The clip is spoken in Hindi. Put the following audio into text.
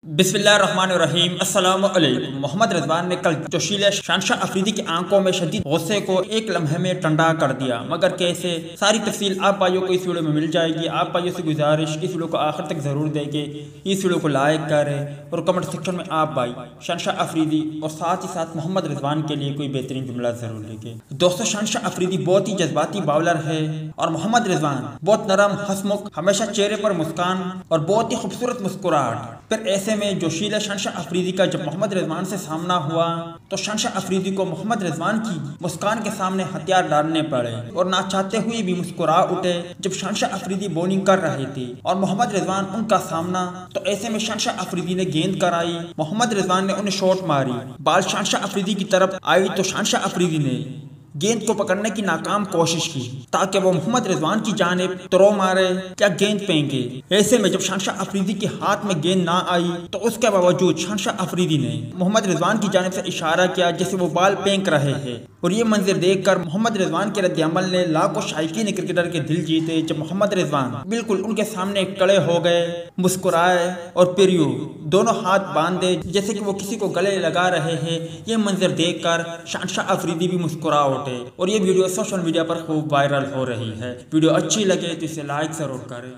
बिस्मिल्लाहिर्रहमानिर्रहीम अस्सलामु अलैकुम। मोहम्मद रिजवान ने कल जोशीला शहंशाह अफरीदी की आंखों में शदीद गुस्से को एक लम्हे में ठंडा कर दिया, मगर कैसे, सारी तफसील आप भाइयों को इस वीडियो में मिल जाएगी। आप भाइयों से गुजारिश, इस वीडियो को आखिर तक जरूर देखें, इस वीडियो को लाइक करें और कमेंट सेक्शन में आप भाई शहंशाह अफरीदी और साथ ही साथ मोहम्मद रिजवान के लिए कोई बेहतरीन जुमला जरूर लिखें। दोस्तों, शहंशाह अफरीदी बहुत ही जज्बाती बाउलर है और मोहम्मद रिजवान बहुत नरम, हंसमुख, हमेशा चेहरे पर मुस्कान और बहुत ही खूबसूरत मुस्कुराहट। फिर ऐसे में जोशीला शहंशाह अफरीदी का जब मोहम्मद रिजवान से सामना हुआ तो शहंशाह अफरीदी को मोहम्मद रिजवान की मुस्कान के सामने हथियार डालने पड़े और ना चाहते हुए भी मुस्कुरा उठे जब शहंशाह अफरीदी बॉलिंग कर रहे थे और मोहम्मद रिजवान उनका सामना। तो ऐसे में शहंशाह अफरीदी ने गेंद कराई, मोहम्मद रिजवान ने उन्हें शॉट मारी, बाल शहंशाह अफरीदी की तरफ आई तो शहंशाह अफरीदी ने गेंद को पकड़ने की नाकाम कोशिश की ताकि वो मोहम्मद रिजवान की जानिब थ्रो मारे या गेंद फेंके। ऐसे में जब शहंशाह अफरीदी के हाथ में गेंद ना आई तो उसके बावजूद शहंशाह अफरीदी ने मोहम्मद रिजवान की जानिब से इशारा किया जैसे वो बाल फेंक रहे हैं और ये मंजर देखकर मोहम्मद रिजवान के रद्द-ए-अमल ने लाखों शायकीन क्रिकेटर के दिल जीते। जब मोहम्मद रिजवान बिल्कुल उनके सामने खड़े हो गए, मुस्कुराए और फिर यूं दोनों हाथ बांधे जैसे कि वो किसी को गले लगा रहे हैं। ये मंजर देखकर शहंशाह अफरीदी भी मुस्कुरा उठे और ये वीडियो सोशल मीडिया पर खूब वायरल हो रही है। वीडियो अच्छी लगे तो इसे लाइक जरूर करें।